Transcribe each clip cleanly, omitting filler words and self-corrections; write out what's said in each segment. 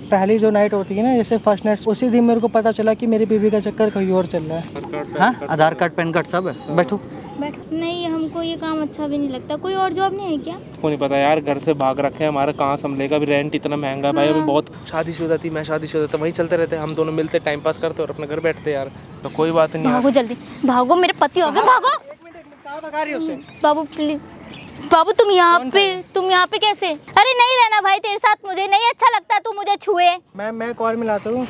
पहली जो नाइट होती है ना, जैसे फर्स्ट नाइट, उसी दिन मेरे को पता चला कि मेरी बीवी का चक्कर कहीं और चल रहा है। हाँ, आधार कार्ड पैन कार्ड सब है। बैठो। नहीं, हमको ये काम अच्छा भी नहीं लगता। कोई और जॉब नहीं है क्या? को नहीं पता यार, घर से भाग रखे हैं, हमारा कहाँ संभलेगा। अभी रेंट इतना महंगा है भाई। अभी बहुत शादीशुदा थी, मैं शादीशुदा था, वहीं चलते रहते, हम दोनों मिलते टाइम पास करते और अपने घर बैठते यार। तो कोई बात नहीं। भागो जल्दी भागो, मेरे पति हो गए, भागो। बाबू प्लीज, बाबू तुम यहाँ पे कैसे? अरे नहीं रहना भाई तेरे साथ, मुझे नहीं अच्छा लगता तू मुझे छुए। मैं कॉल मिलाता हूँ।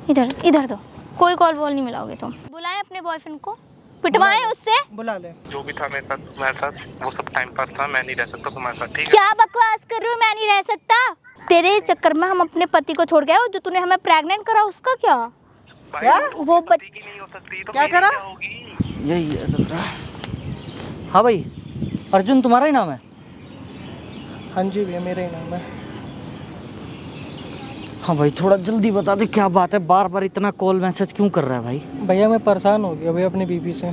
इधर दो, कोई कॉल वॉल नहीं मिलाओगे तुम। बुलाए अपने बॉयफ्रेंड को, पिटवाएं उससे। बुला ले। जो भी था मेरे साथ वो सब टाइम पास था। मैं नहीं रह सकता तुम्हारे साथ, ठीक है? क्या बकवास कर रही हो? मैं नहीं रह सकता। तेरे चक्कर में हम अपने पति को छोड़ गए, और जो तूने हमें प्रेग्नेंट करा उसका क्या? वो बच्चा नहीं हो सकती तो क्या करा? यही है लग रहा है। हाँ भाई, अर्जुन तुम्हारा ही नाम है? हाँ जी भैया, मेरा ही नाम है। हाँ भाई, थोड़ा जल्दी बता दे क्या बात है, बार बार इतना कॉल मैसेज क्यों कर रहा है भाई? भैया मैं परेशान हो गया भैया अपनी बीवी से।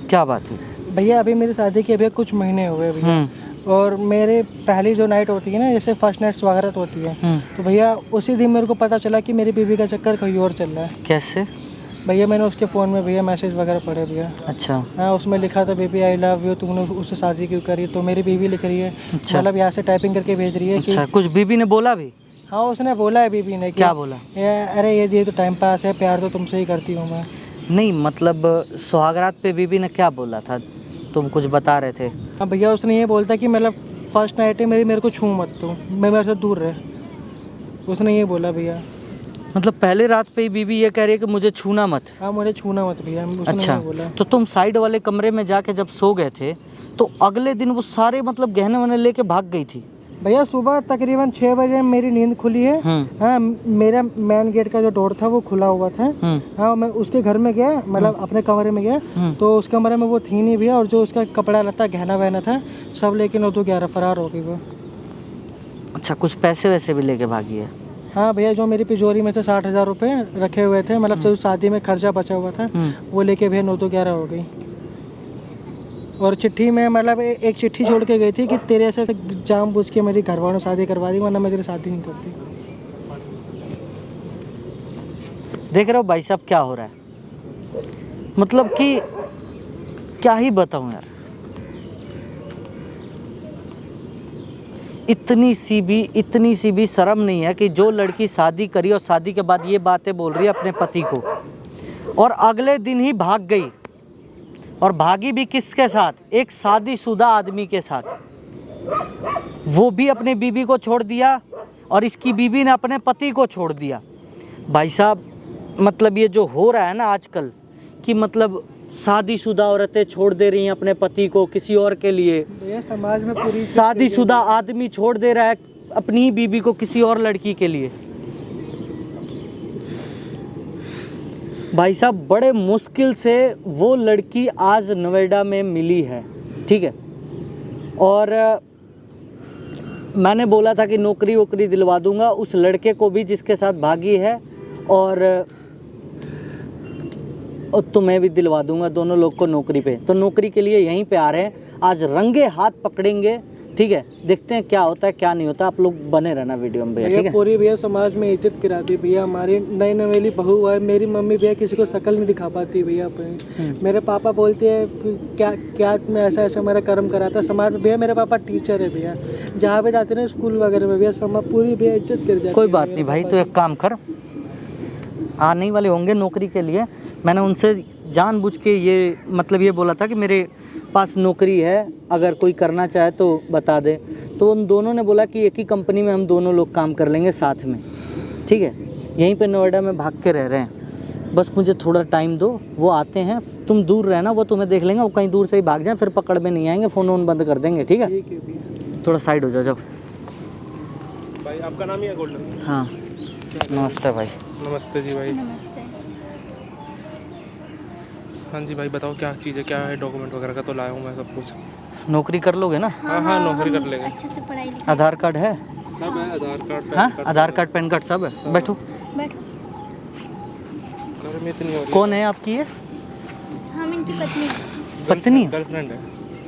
क्या बात है? भैया अभी मेरी शादी के भैया कुछ महीने हुए भैया, और मेरे पहली जो नाइट होती है ना, जैसे फर्स्ट नाइट स्वागत होती है, तो भैया उसी दिन मेरे को पता चला कि मेरी बीवी का चक्कर कहीं और चल रहा है। कैसे? भैया मैंने उसके फ़ोन में भैया मैसेज वगैरह पढ़े भैया। अच्छा। हाँ, उसमें लिखा था बेबी आई लव यू, तुमने उससे शादी क्यों करी? तो मेरी बीवी लिख रही है, अच्छा। मतलब यहाँ से टाइपिंग करके भेज रही है कि अच्छा, कुछ बीबी ने बोला भी? हाँ, उसने बोला है बीबी ने। क्या बोला? अरे ये तो टाइम पास है, प्यार तो तुमसे ही करती हूँ मैं। नहीं मतलब सुहागरात पे बीबी ने क्या बोला था? तुम कुछ बता रहे थे। हाँ भैया, उसने ये बोलता कि मतलब फर्स्ट नाइट है मेरे को छू मत, तो मैं मेरे से दूर रहे, उसने ये बोला भैया। मतलब पहले रात पे ही बीबी ये कह रही है कि मुझे छूना मत? हाँ, मुझे छूना मत भैया, उसने अच्छा, ये बोला। तो तुम साइड वाले कमरे में जाके जब सो गए थे तो अगले दिन वो सारे मतलब गहने वहने लेके भाग गई थी? भैया सुबह तकरीबन 6 बजे मेरी नींद खुली है। हाँ, मेरा मेन गेट का जो डोर था वो खुला हुआ था। हाँ, मैं उसके घर में गया, मतलब अपने कमरे में गया, तो उस कमरे में वो थी नहीं भैया, और जो उसका कपड़ा लता गहना वहना था सब लेकिन 9 to 11 फरार हो गई वो। अच्छा, कुछ पैसे वैसे भी लेके भागी है? हाँ भैया, जो मेरी तिजोरी में से 60,000 रुपये रखे हुए थे, मतलब जो शादी में खर्चा बचा हुआ था, वो लेके भैया 9 to 11 हो गई। और चिट्ठी में मतलब एक चिट्ठी छोड़ के गई थी कि तेरे से जानबूझ के मेरी घरवालों शादी करवा दी, वरना मैं तेरी शादी नहीं करती। देख रहे हो भाई साहब क्या हो रहा है? मतलब कि क्या ही बताऊं यार, इतनी सी भी शर्म नहीं है कि जो लड़की शादी करी और शादी के बाद ये बातें बोल रही है अपने पति को, और अगले दिन ही भाग गई। और भागी भी किसके साथ? एक शादीशुदा आदमी के साथ। वो भी अपने बीबी को छोड़ दिया और इसकी बीबी ने अपने पति को छोड़ दिया। भाई साहब, मतलब ये जो हो रहा है ना आजकल, कि मतलब शादीशुदा औरतें छोड़ दे रही हैं अपने पति को किसी और के लिए। भैया समाज में पूरी शादीशुदा आदमी छोड़ दे रहा है अपनी ही बीबी को किसी और लड़की के लिए। भाई साहब, बड़े मुश्किल से वो लड़की आज नोएडा में मिली है, ठीक है? और मैंने बोला था कि नौकरी वोकरी दिलवा दूंगा उस लड़के को भी जिसके साथ भागी है, और तुम्हें भी दिलवा दूंगा, दोनों लोग को नौकरी पे। तो नौकरी के लिए यहीं पे आ रहे हैं, आज रंगे हाथ पकड़ेंगे, ठीक है? देखते हैं क्या होता है क्या नहीं होता। आप लोग बने रहना वीडियो में भैया, ठीक है? पूरी भैया समाज में इज्जत गिरा दी भैया। हमारी नई नवेली बहू है, मेरी मम्मी भैया किसी को शक्ल नहीं दिखा पाती भैया अपनी। मेरे पापा बोलते हैं क्या मैं ऐसा मेरा कर्म करा था समाज में भैया। मेरे पापा टीचर है भैया, जहाँ पे जाते ना स्कूल वगैरह में भैया, समाज पूरी भैया इज्जत गिर जाती है। कोई बात नहीं भाई, तो एक काम कर, आने वाले होंगे नौकरी के लिए, मैंने उनसे जानबूझ के ये मतलब ये बोला था कि मेरे पास नौकरी है, अगर कोई करना चाहे तो बता दे। तो उन दोनों ने बोला कि एक ही कंपनी में हम दोनों लोग काम कर लेंगे साथ में, ठीक है? यहीं पे नोएडा में भाग के रह रहे हैं, बस मुझे थोड़ा टाइम दो, वो आते हैं, तुम दूर रहना, वो तुम्हें देख लेंगे, वो कहीं दूर से ही भाग जाए, फिर पकड़ में नहीं आएंगे, फ़ोन वोन बंद कर देंगे, ठीक है? थोड़ा साइड हो जाओ। जाओ भाई, आपका नाम ही है गोल्डन? हाँ, नमस्ते भाई। नमस्ते जी भाई। नमस्ते। हाँ जी भाई, बताओ क्या चीज़ है, क्या है? डॉक्यूमेंट वगैरह का तो लाया हूँ मैं सब कुछ। नौकरी कर लोगे ना? हाँ, नौकरी कर लेंगे। अच्छे से पढ़ाई लिखाई। आधार कार्ड है? सब है, आधार कार्ड, हाँ, आधार कार्ड पैन कार्ड सब है। बैठो। गर्मी इतनी हो रही है। कौन है आपकी ये? हम इनकी पत्नी। पत्नी? गर्लफ्रेंड है।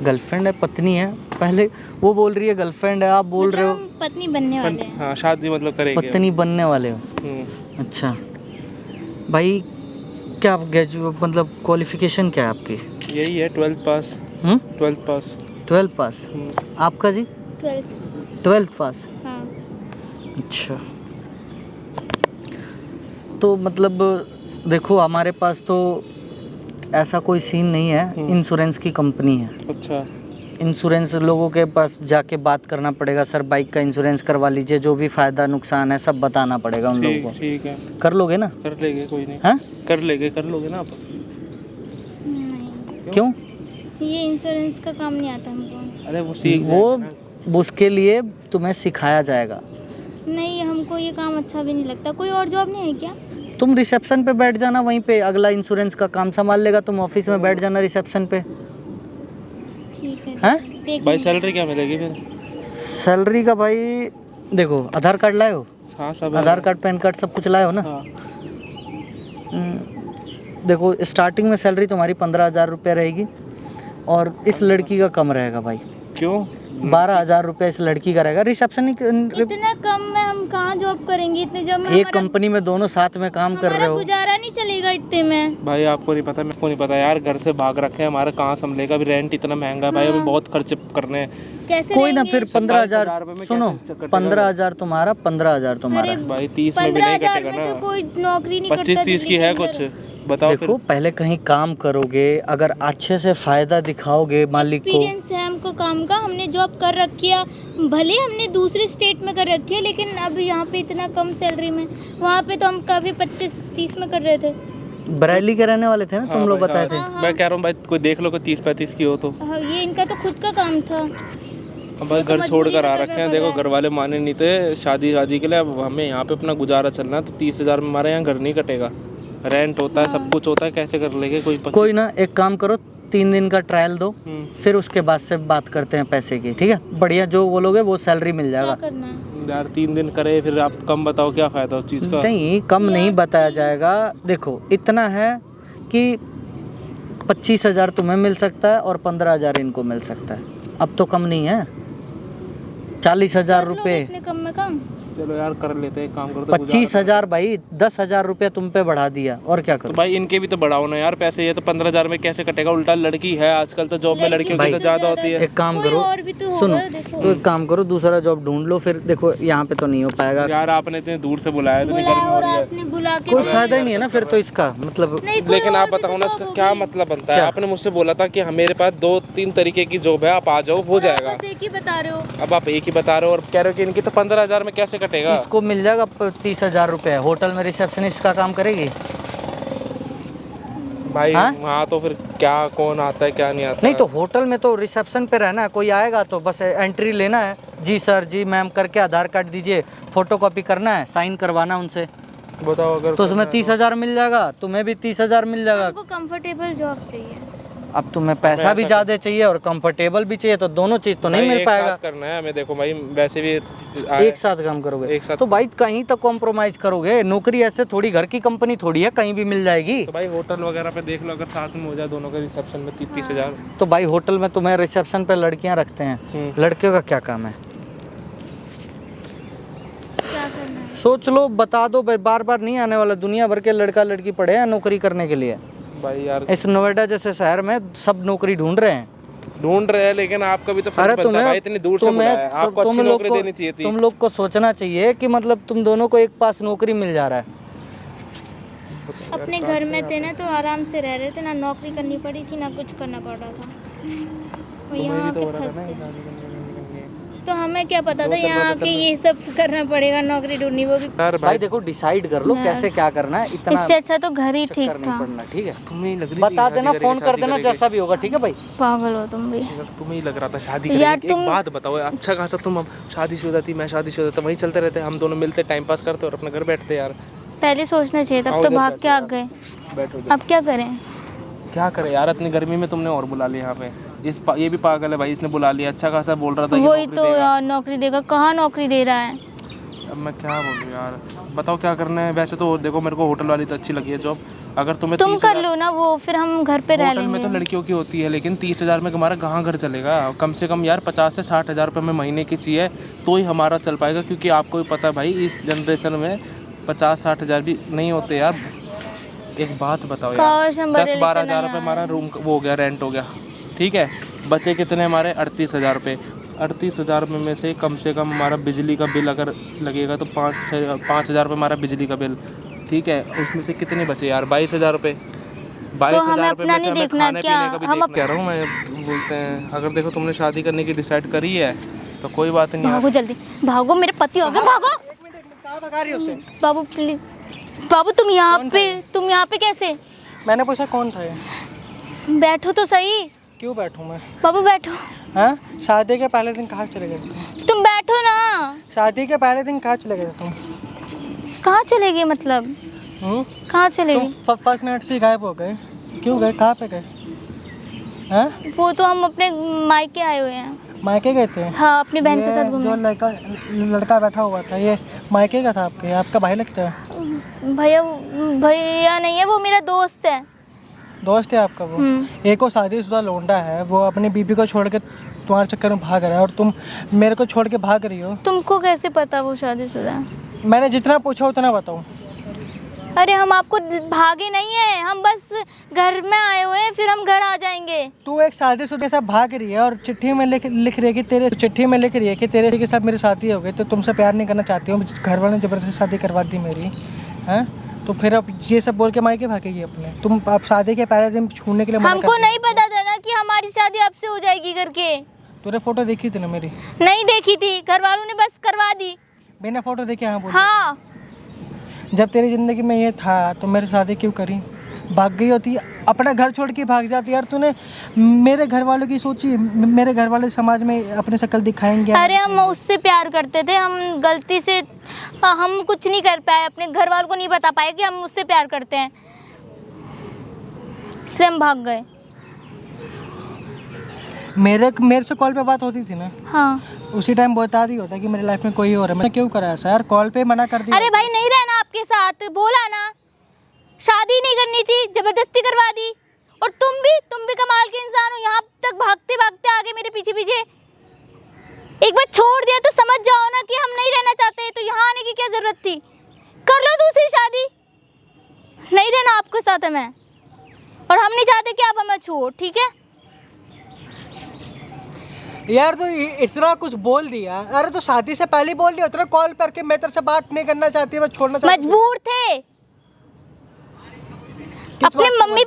गर्लफ्रेंड है, पत्नी है? पहले वो बोल रही है गर्लफ्रेंड है, आप बोल रहे हो हम पत्नी बनने वाले हैं। हाँ शादी मतलब करेंगे। पत्नी बनने वाले हो। अच्छा भाई, क्या आप मतलब क्वालिफिकेशन क्या है आपकी? यही है 12th पास। 12th पास। 12th पास। आपका जी? 12th पास। हाँ। अच्छा, तो मतलब देखो हमारे पास तो ऐसा कोई सीन नहीं है, इंश्योरेंस की कंपनी है। अच्छा। इंश्योरेंस लोगों के पास जाके बात करना पड़ेगा, सर बाइक का इंश्योरेंस करवा लीजिए, जो भी फ़ायदा नुकसान है सब बताना पड़ेगा उन लोगों को। ठीक है, कर लोगे ना? कर लेंगे, कोई नहीं। हाँ, कर लोगे ना आप? नहीं, क्यों? ये इंश्योरेंस का काम नहीं आता हमको। अरे वो सीख वो उसके लिए तुम्हें सिखाया जाएगा। नहीं, हमको ये काम अच्छा भी नहीं लगता। कोई और जॉब नहीं है क्या? तुम रिसेप्शन पे बैठ जाना, वहीं पे अगला इंश्योरेंस का काम संभाल लेगा, तुम ऑफिस में बैठ जाना रिसेप्शन पे। ठीक है। हैं? भाई सैलरी क्या मिलेगी फिर? सैलरी का भाई देखो, आधार कार्ड लाए हो? हाँ सब आधार कार्ड पैन कार्ड सब कुछ लाए हो ना? हाँ। देखो स्टार्टिंग में सैलरी तुम्हारी 15,000 रुपये रहेगी, और इस लड़की का कम रहेगा भाई। क्यों? 12,000 रुपये इस लड़की का रहेगा। रिसेप्शन इतना कम में हम कहाँ जॉब करेंगे? इतने जब में एक कंपनी में दोनों साथ में काम कर रहे हमारा हो। गुजारा नहीं चलेगा इतने में। भाई आपको नहीं पता, मेरे को नहीं पता यार, घर से भाग रखे हैं, हमारा कहाँ संभलेगा? अभी रेंट इतना महंगा है भाई, अभी बहुत खर्चे करने हैं। कैसे कोई ना, रहेंगे? फिर 15,000 में सुनो, कैसे कटेगा? 15,000 तुम्हारा, 15,000 तुम्हारा। भाई 30 में भी नहीं 15,000 कटेगा में तो ना। कोई नौकरी नहीं करता। 25-30 की है कुछ, बताओ देखो पहले कहीं काम करोगे, अगर अच्छे से फायदा दिखाओगे मालिक को। एक्सपीरियंस है हमको काम का, हमने जॉब कर रखी है, भले हमने दूसरे स्टेट में कर रखी है, लेकिन अब यहाँ पे इतना कम सैलरी में, वहाँ पे तो हम काफ़ी 25-30 में कर रहे थे। बरेली के रहने वाले थे ना तुम लोग, बताए थे। हाँ। मैं कह रहा हूँ भाई कोई देख लो, कोई 30-35 की हो तो। हाँ, ये इनका तो खुद का काम था। अब भाई घर छोड़ कर आ रखे हैं, देखो घर वाले माने नहीं थे शादी के लिए, अब हमें यहाँ पे अपना गुजारा चलना है, तो 30,000 में हमारे यहाँ घर नहीं कटेगा। रेंट होता है, सब कुछ होता है, कैसे कर लेंगे? कोई ना, एक काम करो, 3 दिन का ट्रायल दो, फिर उसके बाद से बात करते हैं पैसे की, ठीक है? बढ़िया जो बोलोगे वो सैलरी मिल क्या जाएगा। करना है? यार 3 दिन करे, फिर आप कम बताओ, क्या फायदा उस चीज़ का? नहीं, कम नहीं बताया जाएगा। देखो इतना है कि 25,000 तुम्हें मिल सकता है और 15,000 इनको मिल सकता है। अब तो कम नहीं है, 40,000 कर लोगे रुपये। इतने कम में काम? चलो यार कर लेते हैं, काम करते। 25,000 भाई, 10,000 रुपये तुम पे बढ़ा दिया, और क्या तो करो? भाई इनके भी तो बढ़ाओ ना यार पैसे, ये तो 15,000 में कैसे कटेगा? उल्टा लड़की है, आजकल तो जॉब में लड़कियों की तो ज़्यादा होती है। एक काम कोई करो, और भी तो सुनो, होगा, देखो। तो एक काम करो, दूसरा जॉब ढूंढ लो। फिर देखो यहाँ पे तो नहीं हो पाएगा यार आपने इतने दूर से बुलाया, इतनी बुलाया गर्मी हो और रही है। आपने बुला के कोई फायदा ही नहीं है ना फिर तो इसका, मतलब। नहीं, कोई लेकिन और आप भी बताओ तो ना, job इसका क्या होगी। मतलब बनता है? आपने मुझसे बोला था कि मेरे पास 2-3 तरीके की जॉब है, आप आ जाओ, हो जाएगा। बस एक ही बता रहे हो। अब आप एक ही बता रहे हो और कह रहे हो कि इनकी तो 15,000 में कैसे कटेगा? इसको मिल जाएगा 30,000 रुपये। होटल में रिसेप्शनिस्ट का काम करेगी भाई हाँ? वहाँ तो फिर क्या, कौन आता है क्या नहीं आता? नहीं तो होटल में तो रिसेप्शन पे रहना है, कोई आएगा तो बस एंट्री लेना है, जी सर जी मैम करके आधार कार्ड दीजिए, फोटोकॉपी करना है, साइन करवाना उनसे, बताओ। अगर तो उसमें 30,000 मिल जाएगा, तुम्हें भी 30,000 मिल जाएगा। हमको कंफर्टेबल जॉब चाहिए। अब तुम्हें पैसा भी ज़्यादा चाहिए और कंफर्टेबल भी चाहिए, तो दोनों चीज़ तो नहीं मिल पाएगा। करना है हमें, देखो भाई वैसे भी एक साथ काम करोगे एक साथ। तो भाई कहीं तो कॉम्प्रोमाइज करोगे। नौकरी ऐसे थोड़ी घर की कंपनी थोड़ी है, कहीं भी मिल जाएगी। तो भाई होटल वगैरह पे देख लो, अगर साथ में हो जाए दोनों का रिसेप्शन में 30,000। तो भाई होटल में तुम्हें रिसेप्शन पे लड़कियां रखते हैं, लड़कियों का क्या काम है? क्या करना है? सोच लो, बता दो भाई, बार बार नहीं आने वाला। दुनिया भर के लड़का लड़की पढ़े हैं नौकरी करने के लिए। भाई यार इस नोएडा जैसे शहर में सब नौकरी ढूंढ रहे हैं। ढूंढ रहे हैं, लेकिन आपका भी तो अरे फर्ज बनता है भाई, इतनी दूर से बुलाया है, आपको अच्छी नौकरी देनी चाहिए थी। तुम लोग को सोचना चाहिए कि मतलब तुम दोनों को एक पास नौकरी मिल जा रहा है। अपने घर में थे ना तो आराम से रह रहे थे, ना नौकरी करनी पड़ी थी ना कुछ करना पड़ रहा था, और यहाँ आके फंस गए। तो हमें क्या पता था यहाँ आके ये सब करना पड़ेगा, नौकरी ढूंढनी, वो भी। भाई देखो डिसाइड कर लो कैसे क्या करना है, इतना इससे अच्छा तो घर ही ठीक नहीं था। पड़ना, ठीक है? तुम्हें लग रही बता देना, फोन कर देना जैसा भी होगा, ठीक है भाई? पागल हो तुम भी तुम्हें ही लग रहा था शादी यार। करेंगे। एक बात बताओ, अच्छा खासा तुम, अब शादीशुदा थी, मैं शादीशुदा था, वहीं चलते रहते, हम दोनों मिलते, टाइम पास करते और अपने घर बैठते यार। पहले सोचना चाहिए था, अब तो भाग के आ गए। बैठो अब क्या करें? क्या करें यार, इतनी गर्मी में तुमने और बुला लिया यहाँ पे। ये भी पागल है भाई, इसने बुला लिया, अच्छा खासा बोल रहा था कि वही नौकरी तो देगा। यार, नौकरी देगा, कहाँ नौकरी दे रहा है? अब मैं क्या बोलूँ यार, बताओ क्या करना है। वैसे तो देखो मेरे को होटल वाली तो अच्छी लगी है जॉब, अगर तुम्हें तुम कर लो ना वो, फिर हम घर पे रह होटल में तो लेंगे। लड़कियों की होती है, लेकिन 30,000 में हमारा कहाँ घर चलेगा। कम से कम यार 50 से 60,000 रुपये में महीने की चाहिए तो ही हमारा चल पाएगा, क्योंकि आपको भी पता है भाई इस जनरेशन में 50-60,000 भी नहीं होते यार। एक बात बताओ यार, काश हम 10-12 चला हज़ार रुपये हमारा रूम वो हो गया, रेंट हो गया, ठीक है। बचे कितने हमारे 38,000 रुपये। 38,000 में से कम हमारा बिजली का बिल अगर लगेगा तो 5,000 रुपये हमारा बिजली का बिल, ठीक है। उसमें से कितने बचे यार, 22,000 रुपये। 22,000 रुपये में से हमें खाने पीने का भी देखना, कह रहा हूँ मैं। बोलते हैं अगर देखो तुमने शादी करने की डिसाइड करी है तो कोई बात नहीं। भागो जल्दी भागो, मेरे पति हो गए, भागो। कहाँ भगा रही हो उसे? बाबू प्लीज, बाबू तुम यहाँ पे कैसे? मैंने पूछा कौन था ये? बैठो तो सही। क्यों बैठूं मैं? बाबू बैठो। हाँ, शादी के पहले दिन कहाँ चले गए तुम? तुम बैठो ना। शादी के पहले दिन कहाँ चले गए तुम? कहाँ चले गए मतलब? कहाँ चले गए? तुम फर्स्ट नाइट से गायब हो गए, क्यों गए, कहाँ पे गए? हाँ, वो तो हम अपने मायके आए हुए हैं। मायके गए थे? हाँ, अपनी बहन के साथ जो घूमने। लड़का बैठा हुआ था ये मायके का था आपके? आपका भाई लगता है? भैया नहीं है, वो मेरा दोस्त है। दोस्त है आपका वो? एक को शादीशुदा लौंडा है, वो अपनी बीबी को छोड़ के तुम्हारे चक्कर में भाग रहा है और तुम मेरे को छोड़ के भाग रही हो। तुमको कैसे पता वो शादीशुदा है? मैंने जितना पूछा उतना बताऊँ। अरे हम आपको भागे नहीं है, हम बस घर में आए हुए हैं, फिर हम घर आ जाएंगे। तू एक शादीशुदा से भाग रही है और चिट्ठी में लिख रही है कि तेरे के साथ मेरी शादी हो गई, तो तुमसे प्यार नहीं करना चाहती हूँ, घर वालों ने जबरदस्ती शादी करवा दी मेरी। हैं तो फिर अब ये सब बोल के मायके भागेगी अपने? तुम अब शादी के पहले दिन छूने के लिए मना हमको नहीं पता था ना कि हमारी शादी आपसे हो जाएगी करके। तूने फोटो देखी थी ना मेरी? नहीं देखी थी, घर वालों ने बस करवा दी। बिना फोटो देखे? हाँ बोल। हाँ, जब तेरी ज़िंदगी में ये था तो मेरी शादी क्यों करी? भाग गई होती, अपना घर छोड़ के भाग जाती यार। तूने मेरे घर वालों की सोची? मेरे घर वाले समाज में अपनी शक्ल दिखाएंगे? अरे हम उससे प्यार करते थे, हम गलती से हम कुछ नहीं कर पाए, अपने घर वालों को नहीं बता पाए कि हम उससे प्यार करते हैं, इसलिए हम भाग गए। मेरे से कॉल पे बात होती थी ना? हाँ, उसी टाइम बता दी होता कि मेरी लाइफ में कोई और है। मैं क्यों करा ऐसा यार? कॉल पे मना कर दिया। अरे भाई नहीं रहना आपके साथ, बोला ना, शादी नहीं करनी थी, जबरदस्ती करवा दी। और तुम भी कमाल के इंसान हो, यहाँ तक भागते भागते आगे मेरे पीछे पीछे। एक बार छोड़ दिया तो समझ जाओ ना कि हम नहीं रहना चाहते, तो यहाँ आने की क्या जरूरत थी? कर लो दूसरी शादी, नहीं रहना आपके साथ है मैं, और हम नहीं चाहते कि आप हमें छुओ, ठीक है? यार तो इतना कुछ बोल दिया। अरे तो शादी से पहले बोल दिया उतना कॉल करके मैं तेरे से बात नहीं करना चाहती, मैं छोड़ना चाहती हूँ। मजबूर थे, अपने मम्मी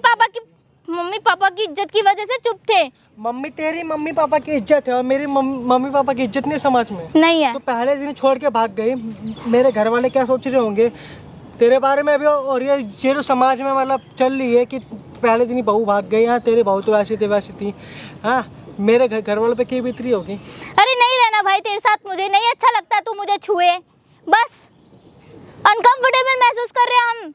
पापा की इज्जत की वजह से चुप थे। तेरी मम्मी पापा की इज्जत है और मेरी मम्मी पापा की इज्जत नहीं समाज में नहीं है। तो पहले दिन छोड़ के भाग गई। मेरे घर वाले क्या सोच रहे होंगे तेरे बारे में भी? और ये जो समाज में मतलब चल रही है कि पहले दिन ही बहू भाग गई, हाँ तेरी बहू तो वैसी थी। हाँ, मेरे घर वालों पे क्या बीतरी होगी? अरे नहीं रहना भाई तेरे साथ, मुझे नहीं अच्छा लगता तू मुझे छुए, बस अनकंफर्टेबल महसूस कर रहे हैं हम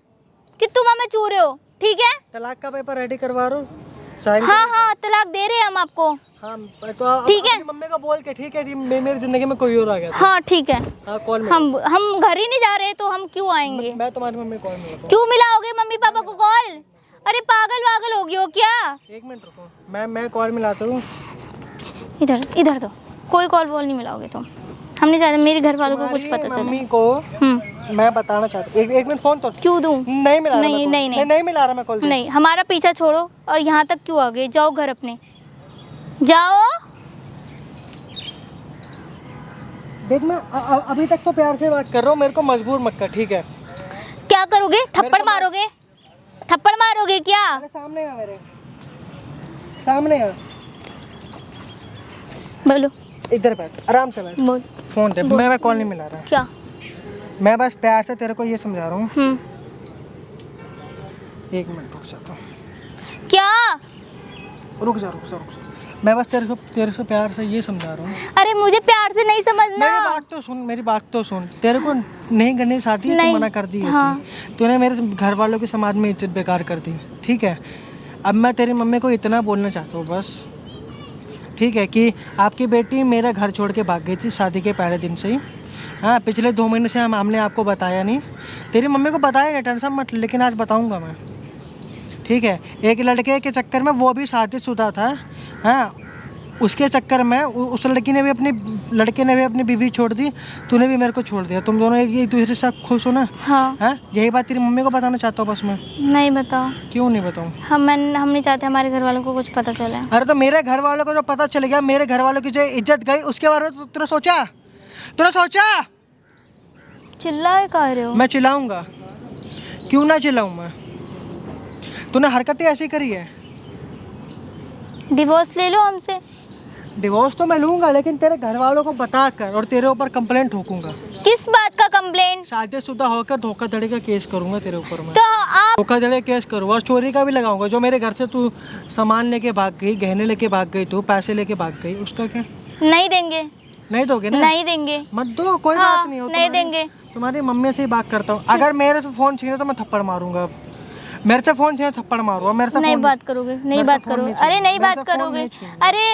कि तुम हमें छू रहे हो, ठीक है? तलाक का पेपर रेडी करवा रहा हूँ। हाँ, तलाक दे रहे हैं हम आपको। हाँ तो ठीक है, मम्मी को बोल के, ठीक है जी मेरी जिंदगी में कोई और आ गया। हाँ ठीक है। हाँ, कॉल में हम घर ही नहीं जा रहे तो हम क्यों आएंगे? मैं तुम्हारी मम्मी को कॉल मिला। क्यों मिलाओगे मम्मी पापा को कॉल? अरे पागल हो गई हो क्या? एक मिनट रुको, मैं कॉल मिलाता हूँ। इधर दो, कोई कॉल वॉल नहीं मिलाओगे तुम, हम नहीं चाहते मेरे घर वालों को कुछ पता चले। मम्मी को मैं बताना चाहता हूँ। एक मिनट फोन तो क्यों दूं? नहीं मिला रहा, नहीं मिला रहा मैं कॉल। नहीं, हमारा पीछा छोड़ो और यहाँ तक क्यों आ गए? जाओ घर अपने, जाओ। देख मैं अभी तक तो प्यार से बात कर रहा हूँ, मेरे को मजबूर मत कर, ठीक है? क्या करोगे? थप्पड़ मारोगे? थप्पड़ मारोगे क्या? अरे सामने आ, मेरे सामने आ। बोलो। इधर बैठ, आराम से बैठ। बोल। फोन दे। मैं कॉल नहीं मिला रहा। क्या? मैं बस प्यार से तेरे को ये समझा रहा हूँ। एक मिनट रुक जा। क्या? रुक जा। मैं बस तेरे से प्यार से ये समझा रहा हूँ। अरे मुझे प्यार से नहीं समझना। मेरी बात तो सुन। तेरे को नहीं करनी शादी, तू मना कर दी। हाँ। तूने मेरे घर वालों के समाज में इज्जत बेकार कर दी, ठीक है? अब मैं तेरी मम्मी को इतना बोलना चाहता हूँ बस, ठीक है, कि आपकी बेटी मेरा घर छोड़ के भाग गई थी शादी के पहले दिन से ही। हाँ, पिछले 2 महीने से हमने आपको बताया नहीं। तेरी मम्मी को बताया नहीं, टेंशन मत ले, लेकिन आज बताऊंगा मैं, ठीक है। एक लड़के के चक्कर में, वो भी शादीशुदा था, हाँ, उसके चक्कर में उस लड़के ने भी अपनी बीवी छोड़ दी, तूने भी मेरे को छोड़ दिया। तुम दोनों एक दूसरे के साथ खुश हो ना? हाँ। हाँ, यही बात तेरी मम्मी को बताना चाहता हूँ बस मैं। नहीं बताओ। क्यों नहीं बताऊँ? हम नहीं चाहते हमारे घर वालों को कुछ पता चले। अरे तो मेरे घर वालों को जो पता चल गया, मेरे घर वालों की जो इज्जत गई, उसके बारे में तूने सोचा? चिल्लाए कह रहे हो? मैं चिल्लाऊंगा, क्यों ना चिल्लाऊं मैं? तूने हरकतें ऐसी करी है। डिवोर्स ले लो हमसे। डिवोर्स तो मैं लूंगा, लेकिन तेरे घर वालों को बता कर और तेरे ऊपर कंप्लेंट ठोकूंगा। किस बात का कंप्लेंट? शादीशुदा होकर धोखाधड़ी का केस करूंगा तेरे ऊपर मैं। तो आप धोखाधड़ी का केस करूंगा और चोरी का भी लगाऊंगा। जो मेरे घर से तू सामान लेके भाग गई, गहने लेके भाग गई, तू पैसे लेके भाग गई, उसका क्या? नहीं देंगे। नहीं दोगे ना? नहीं देंगे। मत दो, कोई हाँ, बात नहीं हो। नहीं देंगे। तुम्हारी मम्मी से ही बात करता हूँ। अगर मेरे से फोन छीने तो मैं थप्पड़ मारूंगा। अब मेरे से फोन छीने थप्पड़ मारूंगा। मेरे से नहीं फोन बात करोगे, नहीं बात करोगे। अरे नहीं बात करोगे। अरे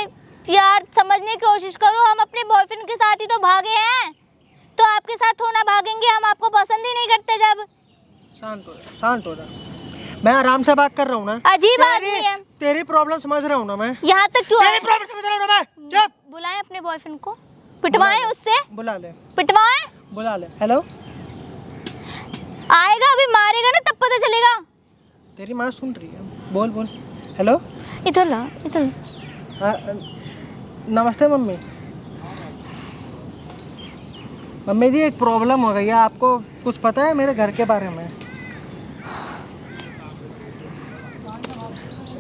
यार समझने की कोशिश करो, हम अपने बॉयफ्रेंड के साथ ही तो भागे हैं, तो आपके साथ थोड़ा भागेंगे? हम आपको पसंद ही नहीं करते। जब शांत हो जा। मैं आराम से बात कर रहा हूँ ना। अजीब आदमी है। तेरी प्रॉब्लम समझ रहा हूँ ना मैं। यहाँ तक क्यों आए? प्रॉब्लम समझ रहा हूँ ना मैं। चुप। बुलाएं अपने बॉयफ्रेंड को, पिटवाएं उससे, बुला ले। हेलो। आएगा अभी, मारेगा ना तब पता चलेगा। तेरी माँ सुन रही है, बोल। हेलो। इधर ला, इधर। नमस्ते मम्मी। मम्मी जी, एक प्रॉब्लम हो गई है। आपको कुछ पता है मेरे घर के बारे में?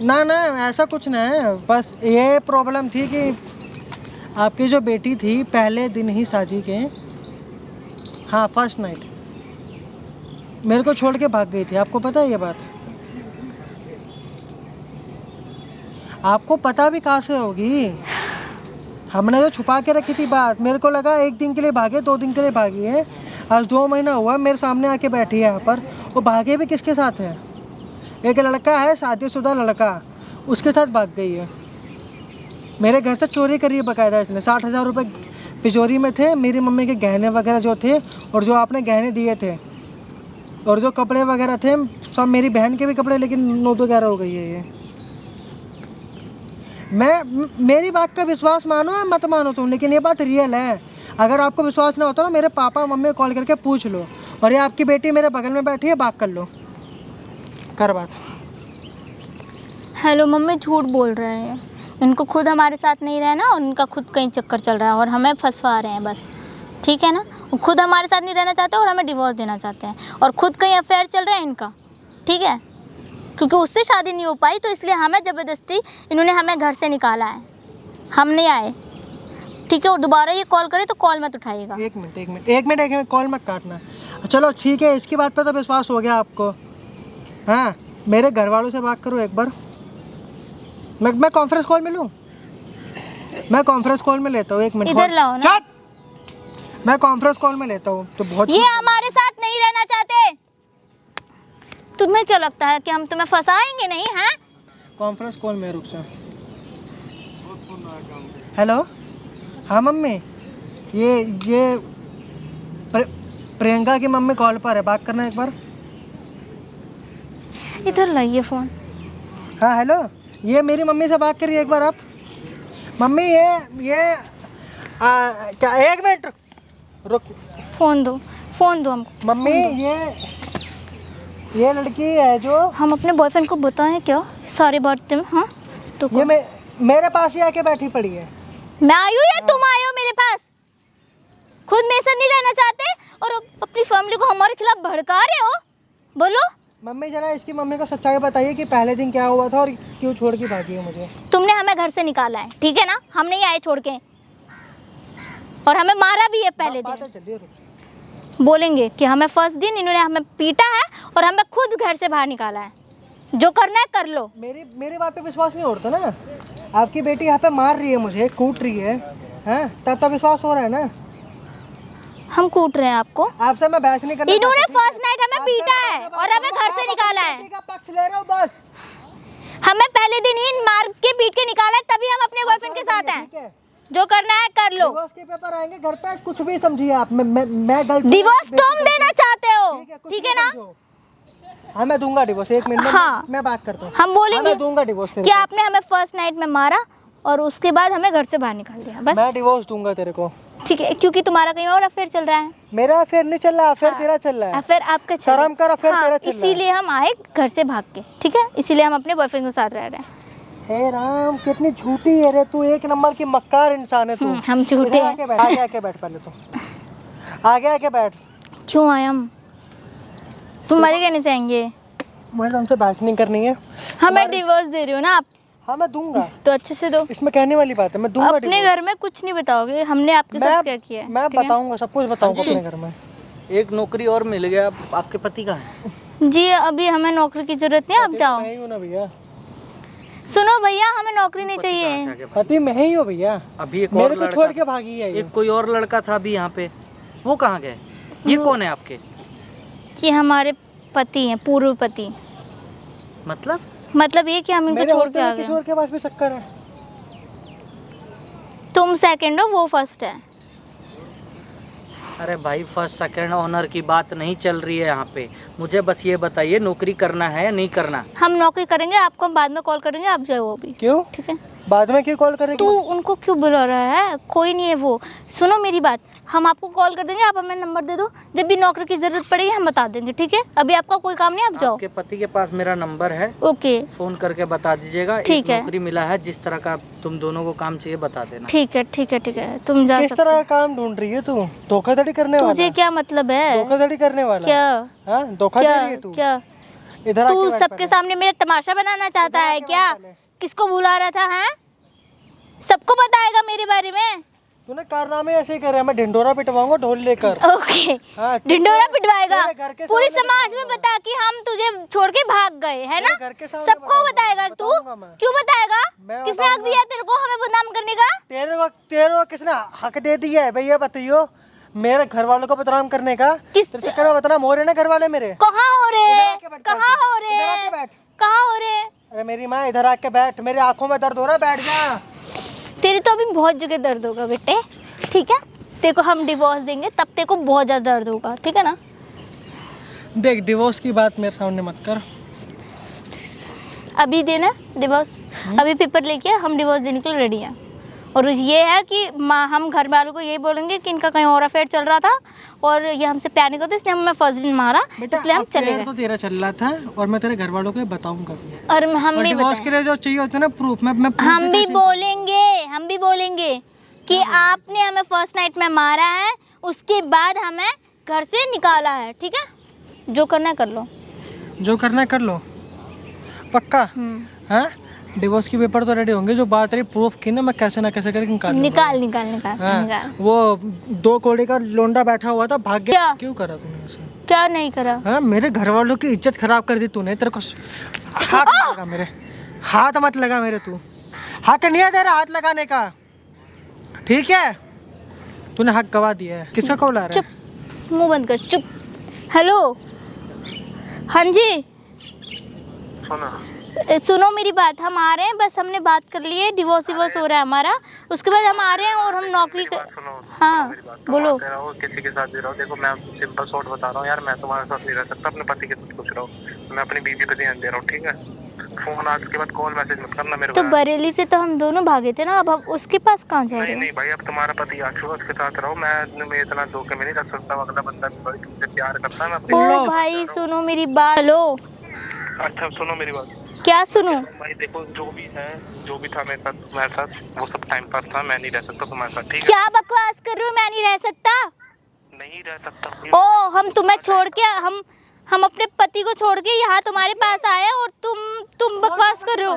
ना ऐसा कुछ ना है, बस ये प्रॉब्लम थी कि आपकी जो बेटी थी, पहले दिन ही शादी के, हाँ, फर्स्ट नाइट मेरे को छोड़ के भाग गई थी। आपको पता है ये बात? आपको पता भी कहाँ से होगी? हमने तो छुपा के रखी थी बात। मेरे को लगा 1 दिन के लिए भागे, 2 दिन के लिए भागी है। आज 2 महीना हुआ मेरे सामने आके बैठी है यहाँ पर। वो भागे भी किसके साथ है? एक लड़का है, शादीशुदा लड़का, उसके साथ भाग गई है। मेरे घर से चोरी करी है बाकायदा इसने। 60,000 रुपये तिजोरी में थे, मेरी मम्मी के गहने वगैरह जो थे, और जो आपने गहने दिए थे, और जो कपड़े वगैरह थे, सब मेरी बहन के भी कपड़े, लेकिन 9-11 हो गई है ये। मेरी बात का विश्वास मानो या मत मानो तुम, लेकिन ये बात रियल है। अगर आपको विश्वास ना होता ना, मेरे पापा मम्मी को कॉल करके पूछ लो। और ये आपकी बेटी मेरे बगल में बैठी है, बात कर लो, कर बात। हेलो मम्मी, झूठ बोल रहे हैं। इनको खुद हमारे साथ नहीं रहना, और इनका खुद कहीं चक्कर चल रहा है और हमें फंसवा रहे हैं बस, ठीक है ना? वो खुद हमारे साथ नहीं रहना चाहते और हमें डिवोर्स देना चाहते हैं, और खुद कहीं अफेयर चल रहा है इनका, ठीक है? क्योंकि उससे शादी नहीं हो पाई, तो इसलिए हमें ज़बरदस्ती इन्होंने हमें घर से निकाला है। हम नहीं आए, ठीक है? और दोबारा ये कॉल करे तो कॉल मत उठाइएगा। एक मिनट, कॉल मत काटना। चलो ठीक है, इसकी बात पे तो विश्वास हो गया आपको। हाँ, मेरे घर वालों से बात करो एक बार। मैं कॉन्फ्रेंस कॉल में लूँ? मैं कॉन्फ्रेंस कॉल में लेता हूँ। 1 मिनट इधर लाओ ना। मैं कॉन्फ्रेंस कॉल में लेता हूँ। तो बहुत ये हमारे साथ नहीं रहना चाहते। तुम्हें क्या लगता है कि हम तुम्हें फंसाएंगे नहीं? हैं? कॉन्फ्रेंस कॉल में रुक जा। हेलो। हाँ मम्मी, ये प्रियंका की मम्मी कॉल पर है, बात करना एक बार। इधर लाइए फ़ोन। हाँ हेलो, ये मेरी मम्मी से बात करिए एक बार आप। मम्मी ये क्या, 1 मिनट रुक। फ़ोन दो हमको। मम्मी, ये लड़की है जो, हम अपने बॉयफ्रेंड को बताएं क्या सारी बातें? हाँ तो ये मेरे पास ही आके बैठी पड़ी है। मैं आई हूँ या तुम आए हो मेरे पास? खुद मेरे साथ नहीं रहना चाहते और अपनी फैमिली को हमारे खिलाफ भड़का रहे हो। बोलो मम्मी, जरा इसकी मम्मी को सच्चाई बताइए कि पहले दिन क्या हुआ था और क्यों छोड़ के भागी है मुझे। तुमने हमें घर से निकाला है, ठीक है ना? हम नहीं आए छोड़ के, और हमें मारा भी है पहले दिन। बोलेंगे कि हमें फर्स्ट दिन इन्होंने हमें पीटा है और हमें खुद घर से बाहर निकाला है। जो करना है कर लो। मेरी बात पे विश्वास नहीं होता ना? आपकी बेटी यहाँ पे मार रही है मुझे, कूट रही है, हैं? तब विश्वास हो रहा है ना? हम कूट रहे हैं आपको? आपसे मैं बहस नहीं करना। इन्होंने फर्स्ट नाइट हमें पीटा है और हमें घर से निकाला है। पक्ष ले रहा हूँ बस। हमें पहले दिन ही मार के पीट के निकाला है, तभी हम अपने बॉयफ्रेंड के साथ हैं। जो करना है कर लो। डिवोर्स के पेपर आएंगे घर पे, कुछ भी समझिए आप। मैं गलत। डिवोर्स तुम देना चाहते हो, ठीक है ना? हाँ मैं दूंगा डिवोर्स, 1 मिनट में। हाँ। मैं बात करता हूँ। हम बोलेंगे मैं दूंगा डिवोर्स तेरे कि आपने हमें फर्स्ट नाइट में मारा और उसके बाद हमें घर से बाहर निकाल दिया, को। बस। मैं डिवोर्स दूंगा तेरे को। ठीक है, क्योंकि तुम्हारा कहीं और अफेयर चल रहा है। मेरा अफेयर नहीं चल रहा, अफेयर तेरा चल रहा है। अफेयर आपका चल रहा है। शर्म कर, अफेयर तेरा चल रहा है। इसीलिए हम आए घर से भाग के, ठीक है? इसीलिए हम अपने बॉयफ्रेंड के साथ रह रहे हैं। हे राम, कितनी झूठी है रे तू, 1 नंबर की मक्कार इंसान है तू। हम झूठे हैं। आगे आके बैठ पहले तो, आगे आके बैठ। क्यों आए हम? तुम्हारे कहने से आएंगे? मुझे तुमसे बात नहीं करनी है। हमें डिवोर्स दे रहे हो ना आप, हाँ मैं दूंगा, तो अच्छे से दो। इसमें कहने वाली बात है, मैं दूंगा अपने divorce। घर में कुछ नहीं बताओगे हमने आपके साथ क्या किया है, मैं ठीक है? बताऊंगा, सब कुछ बताऊंगा हाँ जी। अपने घर में। एक नौकरी और मिल गया, आपके पति का है? जी अभी हमें नौकरी की जरूरत नहीं, आप जाओ। मैं ही हूँ ना भैया। सुनो भैया, हमें नौकरी नहीं चाहिए। पति मैं ही हूँ भैया। अभी एक मेरे और को छोड़ के लड़का, भागी है ये। एक कोई और लड़का था अभी यहाँ पे, वो कहाँ गए? ये कौन है आपके? कि हमारे पति हैं, पूर्व पति। मतलब ये कि हम इनको मेरे छोड़ होते के आ हुए गए। किसी और के पास भी चक्कर है। तुम सेकंड हो, वो फर्स्ट है। अरे भाई, फर्स्ट सेकंड ऑनर की बात नहीं चल रही है यहाँ पे। मुझे बस ये बताइए, नौकरी करना है या नहीं करना? हम नौकरी करेंगे, आपको हम बाद में कॉल करेंगे, आप जाओ अभी, क्यों? ठीक है? बाद में क्यों कॉल करेगी? तू उनको क्यों बुला रहा है? कोई नहीं है वो। सुनो मेरी बात, हम आपको कॉल कर देंगे, आप हमें नंबर दे दो, जब भी नौकरी की जरूरत पड़ेगी हम बता देंगे, ठीक है? अभी आपका कोई काम नहीं, आप जाओ। आपके पति के पास मेरा नंबर है, ओके, फोन करके बता दीजिएगा। ठीक एक है। नौकरी मिला है, जिस तरह का तुम दोनों को काम चाहिए बता देना। ठीक है ठीक है ठीक है, तुम जा किस सकते तरह हो। का काम ढूंढ रही है तू? धोखाधड़ी करने वाला? तुझे क्या मतलब है? धोखाधड़ी करने वाला? क्या हाँ, धोखा दे रही है तू? क्या इधर आके तू बैठ सबके पहले। सामने मेरा तमाशा बनाना चाहता इधर है आके क्या? बैठ पहले। किसको बुला रहा था? हैं? सबको बताएगा मेरे बारे में? तूने कारनामे ऐसे ही करे, मैं ढिंडोरा पिटवाऊंगा ढोल लेकर। ओके, हाँ, ढिंडोरा पिटवाएगा तेरे घर के पूरी सामने समाज में, बता कि हम तुझे छोड़ के भाग गए, है ना? तेरे घर के सामने सबको बताएगा तू? बताऊंगा मैं। क्यों बताएगा? मैं किसने हक बताऊंगा। दिया तेरे को हमें बदनाम करने का? तेरे को किसने हक दे दिया है भैया? बताइयो, मेरे घर वालों को बदनाम करने का? किस तेरे चक्कर में बदनाम हो रहे ना घर वाले मेरे। कहाँ हो इधर रहे? आके बैठ, कहाँ हो इधर रहे? आके बैठ। कहाँ हो रहे? अरे मेरी माँ, इधर आके बैठ, मेरे आंखों में दर्द हो रहा है, बैठ जा। तेरे तो अभी बहुत जगह दर्द होगा बेटे, ठीक है? तेरे को हम डिवोर्स देंगे तब तेरे को बहुत ज़्यादा दर्द होगा, ठीक है ना? देख, डिवोर्स की बात मेरे सामने मत कर। अभी देना डिवोर्स, अभी पेपर लेके आ, हम डिवोर्स देने के लिए रेडी हैं। और ये है कि हम घर वालों को यही बोलेंगे कि इनका कहीं और अफेयर चल रहा था और ये हमसे प्यार नहीं करते, इसलिए हमें फर्स्ट दिन मारा, इसलिए हम चले गए। तो तेरा चल रहा था और मैं तेरे घर वालों को बताऊंगा। और हम भी डिवोर्स के लिए जो चाहिए होता है ना प्रूफ, मैं proof हम भी कैसे- बोलेंगे कि आपने हमें फर्स्ट नाइट में मारा है, उसके बाद हमें घर से निकाला है, ठीक है? जो करना है कर लो। जो करना है कर लो, पक्का? हाँ, डिवोर्स की पेपर तो रेडी होंगे। जो बात रही प्रूफ की ना, मैं कैसे ना कैसे करके निकाल निकाल। वो 2 कौड़ी का लोंडा बैठा हुआ था, भाग गया। क्या? क्यों करा तूने ऐसा? क्या नहीं करा? हाँ, मेरे घर वालों की इज्जत खराब कर दी तूने। तेरे को हाथ मत लगा मेरे, हाथ मत लगा मेरे। तू हक नहीं है तेरा हाथ लगाने का, ठीक है? तूने हक गवा दिया है। किसका कॉल आ रहा है? चुप, मुंह बंद कर, चुप। हेलो, हाँ जी, सुनो मेरी बात, हम आ रहे हैं, बस हमने बात कर ली है, डिवोर्स हो रहा है हमारा, उसके बाद हम आ रहे हैं और हम नौकरी हाँ बोलो। किसी के साथ भी रहो, देखो मैं सिंपल शॉर्ट बता रहा हूँ यार, मैं तुम्हारे साथ नहीं रह सकता, अपने पति के साथ पूछ रहा हूँ, मैं अपनी बीवी पे ध्यान दे रहा हूँ, ठीक है? फोन आज के बाद कॉल मैसेज मत करना मेरे तो को। बरेली से तो हम दोनों भागे थे ना, अब हम उसके पास कहाँ जा रहे नहीं हैं? नहीं भाई, अब तुम्हारा पति आ चुका, उसके साथ रहो। मैं इतना धोखे में नहीं रख सकता, अगला बंदा भी भाई तुमसे प्यार करता है, मैं अपनी ओ भाई सुनो मेरी बात। हेलो, अच्छा सुनो मेरी बात। क्या सुनो? भाई देखो, जो भी था मेरे साथ तुम्हारे साथ, वो सब टाइम पास था, मैं नहीं रह सकता तुम्हारे साथ, ठीक है? क्या बकवास कर रहे हो? मैं नहीं रह सकता? नहीं रह सकता। ओ, हम तुम्हें छोड़ के हम अपने पति को छोड़ के यहाँ तुम्हारे पास आए और तुम बकवास कर रहे हो।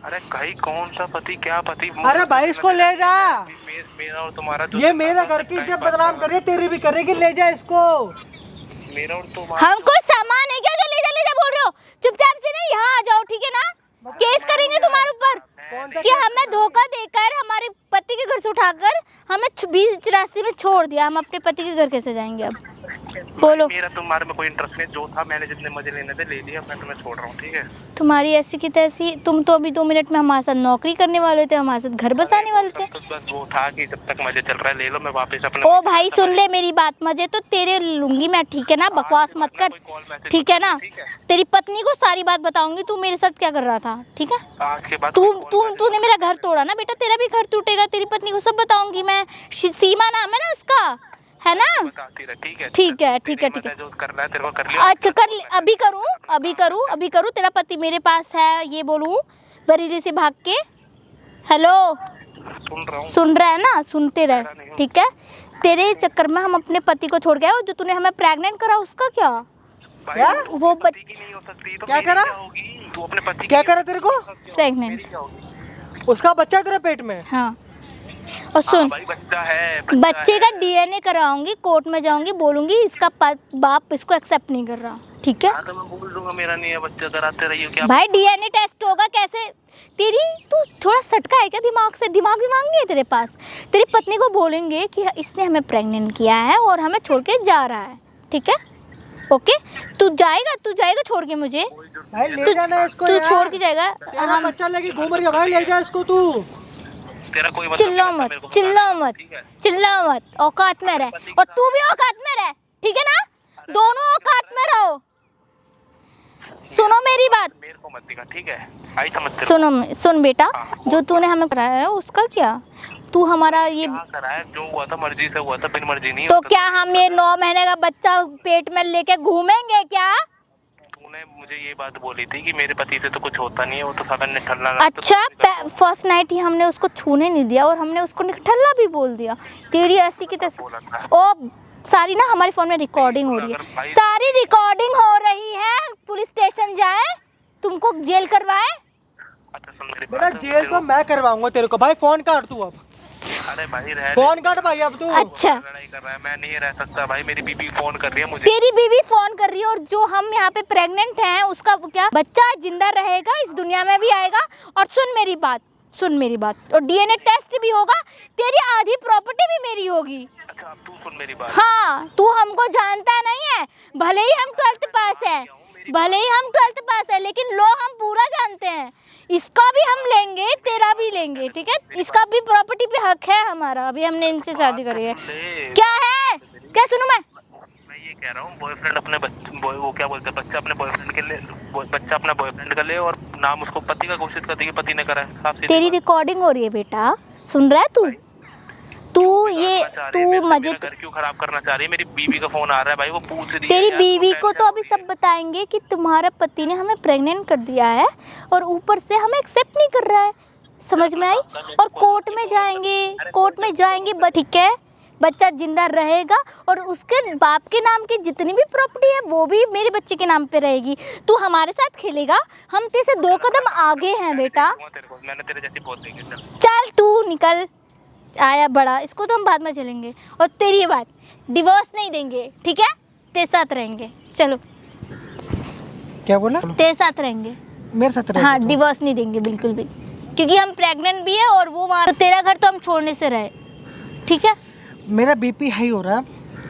अरे कहीं कौन सा पति, क्या पति? अरे भाई, इसको ले जा। मेरा और तुम्हारा जो ये मेरा घर की इज्जत बदनाम कर रही है, तेरी भी करेगी। ले जा इसको। मेरा और तुम्हारा हम कोई सामान है क्या जो ले जा बोल रहे हो? चुपचाप से ना यहाँ आ जाओ, ठीक है ना? केस करेंगे तुम्हारे ऊपर। कि हमें धोखा देकर हमारे पति के घर से उठाकर हमें बीच रास्ते में छोड़ दिया। हम अपने पति के घर कैसे जाएंगे अब? बोलो। मेरा तुम्हारे में कोई इंटरेस्ट नहीं, जो था मैंने जितने मजे लेने थे ले लिया, मैं तुम्हें छोड़ रहा हूँ, ठीक है? तुम्हारी ऐसी की तैसी, तुम तो अभी 2 मिनट में हमारे साथ नौकरी करने वाले थे, हमारे साथ घर बसाने वाले थे। तो बस वो था कि जब तक मजे चल रहा है ले लो, मैं वापस अपने। ओ भाई सुन ले मेरी बात, मजे तो तेरे लूंगी मैं, ठीक है ना? बकवास मत कर, ठीक है ना? तेरी पत्नी को सारी बात बताऊंगी तू मेरे साथ क्या कर रहा था, ठीक है? आज के बाद तूने मेरा घर तोड़ा ना बेटा, तेरा भी घर टूटेगा। तेरी पत्नी को सब बताऊंगी मैं। सीमा नाम है ना उसका, है ना? ठीक है ठीक है ठीक है ठीक है। जो करना है तेरे को कर लिया। अच्छा कर, अभी करूँ। तेरा पति मेरे पास है ये बोलूँ बरेली से भाग के? हेलो, सुन रहा हूँ। सुन रहा है ना? सुनते रहे, ठीक है? तेरे चक्कर में हम अपने पति को छोड़ गए और जो तूने हमें प्रेग्नेंट करा उसका क्या? क्या? वो बच्चा नहीं हो सकती तो क्या करा? तू अपने पति क्या करा तेरे को? प्रेग्नेंट, उसका बच्चा तेरे पेट में? हाँ। और सुन, भाई बच्चा है, बच्चे का डीएनए कराऊंगी, कोर्ट में जाऊंगी, बोलूंगी इसका बाप इसको एक्सेप्ट नहीं कर रहा, ठीक है? हाँ तो मैं बोल दूंगा मेरा नहीं है बच्चा, कराते रहिए। क्या भाई डीएनए टेस्ट होगा कैसे? तेरी तू थोड़ा सटका है क्या दिमाग से? दिमाग नहीं है तेरे पास? तेरी पत्नी को बोलेंगे कि इसने हमें प्रेग्नेंट किया है और हमें छोड़ के जा रहा है, ठीक है? ओके, तू जाएगा छोड़ के मुझे? भाई ले जाना इसको तू यार। छोड़ के जाएगा? तेरा बच्चा लेके घूम रही है भाई, ले जा इसको तू। तेरा कोई चिल्लाओ मत, औकात में रह। और तू भी औकात में रह, ठीक है ना? दोनों औकात में रहो। सुनो मेरी बात, मेरे को मत दिखा, ठीक है? आई समझ। सुन बेटा, जो तूने हमें कराया है उसका क्या? तू हमारा ये कराया जो हुआ था मर्जी से हुआ था, बिन मर्जी नहीं। तो क्या हम ये 9 महीने का बच्चा पेट में लेके घूमेंगे क्या? तूने मुझे ये बात बोली थी कि मेरे पति से तो कुछ होता नहीं है, वो तो साला निठल्ला। अच्छा, फर्स्ट नाइट ही हमने उसको छूने नहीं दिया और हमने उसको निठल्ला भी बोल दिया। तेरी ऐसी की तैसी। ओ सारी ना हमारे फोन में रिकॉर्डिंग हो रही है, सारी रिकॉर्डिंग हो रही है। पुलिस स्टेशन जाए, तुमको जेल करवाए? अच्छा सुन मेरी बेटा, बात। जेल तो मैं करवाऊंगा तेरे को। भाई फोन काट तू अब। अरे भाई रह फोन काट भाई अब तू। अच्छा, लड़ाई कर रहा है, मैं नहीं रह सकता भाई। मेरी बीबी फोन कर रही है मुझे। तेरी बीवी फोन कर रही है और जो हम यहाँ पे प्रेग्नेंट हैं उसका क्या बच्चा जिंदा रहेगा, इस दुनिया में भी आएगा? और सुन मेरी बात, और डीएनए टेस्ट भी होगा, तेरी आधी प्रॉपर्टी भी मेरी होगी। अच्छा अब तू सुन मेरी बात। हाँ, तू हमको जानता नहीं है, भले ही हम 12th पास है, लेकिन लो हम पूरा जानते हैं। इसका भी हम लेंगे, तेरा भी लेंगे, ठीक है? इसका भी प्रॉपर्टी पे हक है हमारा। अभी हमने इनसे शादी करी है। क्या है? क्या सुनूं मैं ये कह रहा हूँ, बॉयफ्रेंड अपने वो क्या बोलते हैं, बच्चा अपने बॉयफ्रेंड के लिए, बच्चा अपना बॉयफ्रेंड का ले और नाम उसको पति का घोषित कर दे कि पति ने करा है। तेरी रिकॉर्डिंग हो रही है बेटा, सुन रहा है तू? मजे घर क्यों खराब करना चाह रही है? मेरी बीवी का फोन आ रहा है भाई, वो पूछ रही है। तेरी बीवी को तो अभी सब बताएंगे कि तुम्हारा पति ने हमें प्रेग्नेंट कर दिया है और ऊपर से हमें एक्सेप्ट नहीं कर रहा है, समझ में आई? और कोर्ट में जाएंगे, ठीक है? बच्चा जिंदा रहेगा और उसके बाप के नाम की जितनी भी प्रॉपर्टी है वो भी मेरे बच्चे के नाम पे रहेगी। तू हमारे साथ खेलेगा, हम तेरे से 2 कदम आगे हैं बेटा। मैंने तेरे जैसी बहुत देखी। चल तू निकल, आया बड़ा, इसको तो हम बाद में चलेंगे। और तेरी बात, डिवोर्स नहीं देंगे, ठीक है? तेरे साथ रहेंगे, चलो। क्या बोला? तेरे साथ रहेंगे, मेरे साथ रहेगा? हाँ, डिवोर्स नहीं देंगे बिल्कुल भी, क्योंकि हम प्रेग्नेंट भी है और वो वहाँ, तो तेरा घर तो हम छोड़ने से रहे, ठीक है? मेरा बीपी हाई हो रहा है,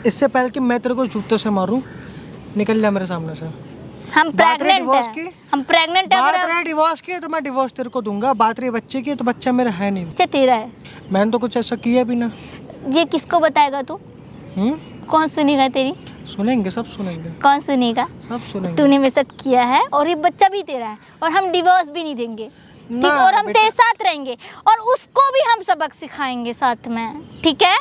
इससे पहले कि मैं तेरे को जूतों से मारूं, निकल जा मेरे सामने से। हम प्रेग्नेंट है, बात रही डिवोर्स की तो मैं डिवोर्स तेरे को दूंगा। बात रही बच्चे की तो बच्चा मेरा है नहीं। बच्चा तेरा है, मैंने तो कुछ ऐसा किया भी ना। ये किसको बताएगा तू? कौन सुनेगा तेरी? सुनेंगे, सब सुनेंगे। कौन सुनेगा? सब सुनेंगे। तूने मेरे साथ किया है और ये बच्चा भी तेरा है और हम डिवोर्स भी नहीं देंगे, ठीक? और हम तेरे साथ रहेंगे और उसको भी हम सबक सिखाएंगे साथ में, ठीक है?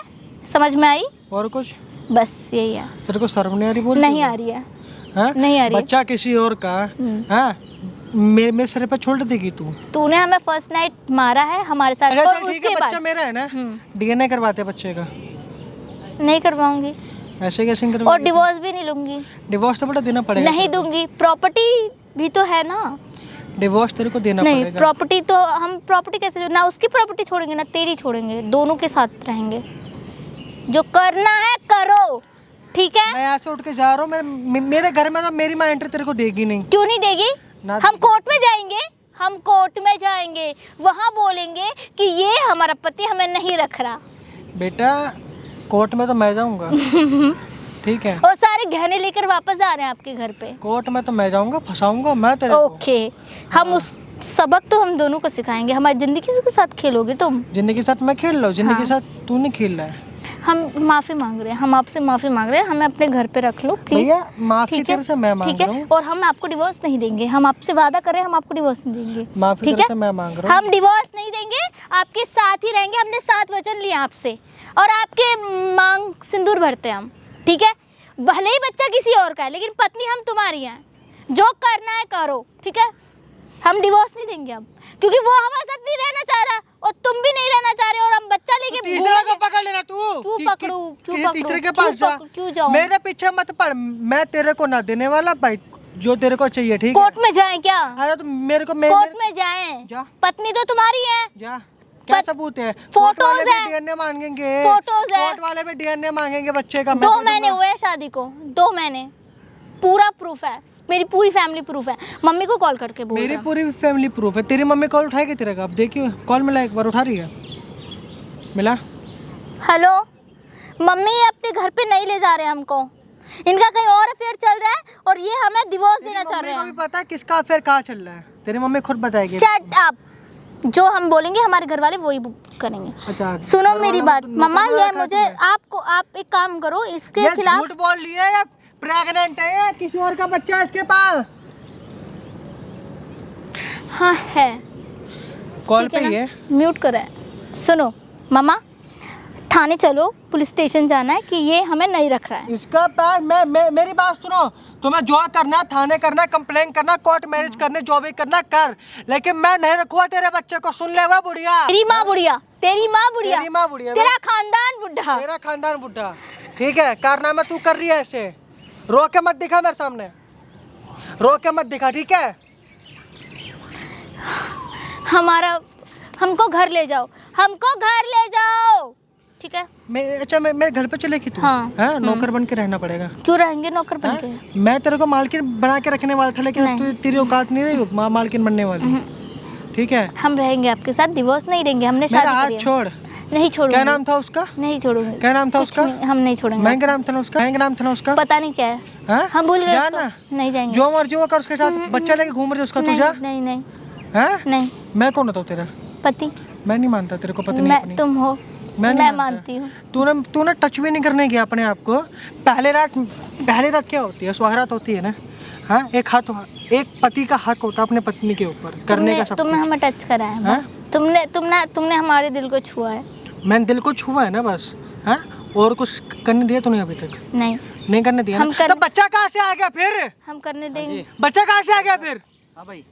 समझ में आई? और कुछ? बस यही है। तेरे को शर्म नहीं आ रही? बोल नहीं आ रही है। हाँ? नहीं आ रही। बच्चा किसी और का, हाँ, मेरे सर पे छोड़ देगी तू? तूने हमें फर्स्ट नाइट मारा है हमारे साथ। अच्छा, और ठीक है, बच्चा मेरा है ना, डीएनए करवाते बच्चे का। नहीं करवाऊंगी। ऐसे कैसे करवाऊंगी? और डिवोर्स भी नहीं लूंगी। डिवोर्स तो बेटा देना पड़ेगा। नहीं दूंगी, प्रॉपर्टी भी तो है ना। डिवोर्स तेरे को देना नहीं, पड़ेगा। प्रॉपर्टी तो हम प्रॉपर्टी कैसे, ना उसकी प्रॉपर्टी छोड़ेंगे ना तेरी छोड़ेंगे, दोनों के साथ रहेंगे। जो करना है करो, ठीक है? मैं यहाँ से उठ के जा रहा हूँ, मेरे घर में तो मेरी माँ एंट्री तेरे को देगी नहीं। क्यों नहीं देगी? हम कोर्ट में जाएंगे, हम कोर्ट में जाएंगे, वहाँ बोलेंगे कि ये हमारा पति हमें नहीं रख रहा। बेटा कोर्ट में तो मैं जाऊंगा, ठीक है, और सारे गहने लेकर वापस आ रहे हैं आपके घर पे। कोर्ट में तो मैं जाऊंगा, फंसाऊंगा मैं तेरे को। ओके, हम उस सबक तो हम दोनों को सिखाएंगे। हमारी जिंदगी के साथ खेलोगे तुम? जिंदगी के साथ मैं खेल रहा हूँ, जिंदगी के हाँ। साथ तू नहीं खेल रहा है। हम माफ़ी मांग रहे हैं, हम आपसे माफ़ी मांग रहे हैं, हमें अपने घर पे रख लो प्लीज़। भैया माफी ठीक है, तेरे से मैं मांग ठीक रहा है, हूँ, और हम आपको डिवोर्स नहीं देंगे। हम आपसे वादा कर रहे हैं, हम आपको डिवोर्स नहीं देंगे। माफी ठीक तेरे है, से मैं मांग रहा हूँ। हम डिवोर्स नहीं देंगे, आपके साथ ही रहेंगे। हमने 7 वचन लिए आपसे और आपके मांग सिंदूर भरते हैं हम, ठीक है। भले ही बच्चा किसी और का है, लेकिन पत्नी हम तुम्हारी हैं। जो करना है करो, ठीक है। हम डिवोर्स नहीं देंगे अब, क्योंकि वो हमारे साथ नहीं रहना चाह रहा और तुम भी नहीं रहना चाह रहे, और हम बच्चा लेके तीसरे को घूमेंगे। पकड़ लेना तू। क्यों कि- पकड़ूं? कि- क्यों कि पकड़ूं? तीसरे के क्यों पास जा, क्यों जाऊं? मेरे पीछे मत पड़, मैं तेरे को ना देने वाला भाई, जो तेरे को चाहिए, ठीक है। कोर्ट में जाएं क्या? अरे तो मेरे को कोर्ट में जाएं। जा पत्नी तो तुम्हारी है। जा, क्या पत- सबूत है? फोटोज कोर्ट वाले भी है। डीएनए मांगेंगे, फोटोज है। कोर्ट वाले भी डीएनए मांगेंगे बच्चे का। मैं 2 तो महीने दूंगा। हुए हैं शादी को, 2 महीने, पूरा प्रूफ है, मेरी पूरी फैमिली प्रूफ है। मम्मी को कॉल करके बोल मेरी रहा। पूरी फैमिली प्रूफ है। तेरी मम्मी कॉल उठाएगी तेरे का? अब देखियो कॉल मिला, एक बार उठा रही है, मिला। हेलो मम्मी, ये अपने घर पे नहीं ले जा रहे हैं हमको। इनका कहीं और अफेयर चल रहा है और ये हमें डिवोर्स देना चाह रहे मम्मी को भी हैं। पता है किसका अफेयर कहाँ चल रहा है, तेरी मम्मी खुद बताएगी। शट अप, जो हम बोलेंगे हमारे घर वाले वही करेंगे। अच्छा सुनो मेरी बात मम्मा, ये नौकर मुझे आपको, आप एक काम करो, इसके ये खिलाफ। झूठ बोल रही है, या प्रेग्नेंट है, या किसी और का बच्चा है इसके पास? हाँ है, कॉल ठीक पे है ही ना? है। म्यूट करो है। सुनो मम्मा, थाने चलो, पुलिस स्टेशन जाना है कि ये हमें नहीं रख रहा है। इसका पैर मैं मेरी बात सुनो, तुम्हें जो करना, थाने करना, कंप्लेन करना, कोर्ट मैरिज करने, जो भी करना कर, लेकिन मैं नहीं रखूंगा तेरे बच्चे को। सुन ले, बुढ़िया, तेरी माँ बुढ़िया, तेरी माँ बुढ़िया, तेरी माँ बुढ़िया, तेरा खानदान बुढ़ा। तेरा खानदान बुढ़ा, ठीक है। कारनामा तू कर रही है ऐसे, रो के मत दिखा मेरे सामने, रो के मत दिखा, ठीक है। हमारा, हमको घर ले जाओ, हमको घर ले जाओ, ठीक है। अच्छा मेरे घर पे चलेगी तू? हाँ। हाँ, नौकर बन के रहना पड़ेगा। क्यों रहेंगे नौकर बन हाँ? के? मैं तेरे को मालकिन बना के रखने वाला था, लेकिन नहीं। तू, तेरी औकात नहीं रही मालकिन बनने वाली, ठीक है। हम रहेंगे आपके साथ, डिवोर्स नहीं देंगे, हमने मेरा शादी हाथ करी है। छोड़। नहीं छोड़ूंगी। क्या नाम था उसका? नहीं छोड़ूंगी। क्या नाम था कुछ उसका? नहीं, हम नहीं छोड़ेंगे। महंगा नाम था ना उसका? महंगा नाम था ना उसका? पता नहीं क्या है, हाँ? हम भूल गए जाना, उसको। नहीं जाएंगे। जो मर्जी वो कर उसके साथ, बच्चा लेके घूम रही है उसका, तू नहीं, जा। नहीं नहीं हाँ? नहीं, मैं कौन होता हूँ तेरा? पति मैं नहीं मानता तेरे को, पत्नी मैं, अपनी। तुम हो, मैं नहीं मैं मानता। मानती हूँ। तूने टच भी नहीं करने गया अपने आप को। पहले रात क्या होती है? सुहागरात होती है ना। हाँ, एक पति का हक होता है अपने पत्नी के ऊपर करने का सब तुमने कुछ। हमें टच करा है हाँ? बस। तुमने हमारे दिल को छुआ है। मैंने दिल को छुआ है ना बस। हाँ, और कुछ करने दिया तूने अभी तक? नहीं, नहीं करने दिया ना? तो बच्चा कहाँ से आ गया फिर? हम करने देंगे। बच्चा कहाँ से आ गया फिर? हाँ भाई,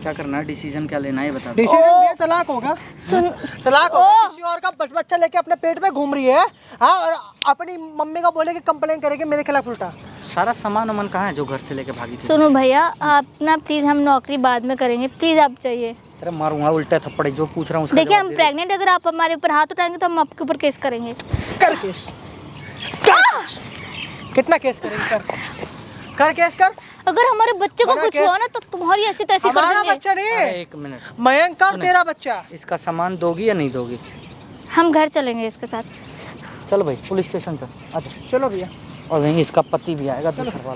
क्या करना है, डिसीजन क्या लेना है ये बता दो। डिसीजन ये तलाक होगा। सुन, तलाक होगा। किसी और का बच्चा लेके अपने पेट में घूम रही है, हाँ, और अपनी मम्मी को बोले कि कंप्लेन करेगी मेरे खिलाफ उल्टा। सारा सामान वामान कहाँ है जो घर से लेके भागी थी? सुनो भैया, आप ना प्लीज़, हम नौकरी बाद में करेंगे, प्लीज़ आप चाहिए। तेरे मारूंगा उल्टे थप्पड़, जो पूछ रहा हूँ उसका देखिए जवाब हम दे। प्रेग्नेंट, अगर आप हमारे ऊपर हाथ उठाएंगे तो हम आपके ऊपर केस करेंगे। कर केस, कितना केस करेंगे? कर केस कर। अगर हमारे बच्चे को बड़ा कुछ केस। हुआ ना तो तुम्हारी ऐसी तैसी कर हमारा देंगे। बच्चा नहीं अरे है, एक मिनट, मयंक का और सुने। तेरा बच्चा। इसका सामान दोगी या नहीं दोगी? हम घर चलेंगे इसके साथ। चल भाई, पुलिस स्टेशन चल, अच्छा। चलो भैया। और वहीं इसका पति भी आएगा दूसरा वाला।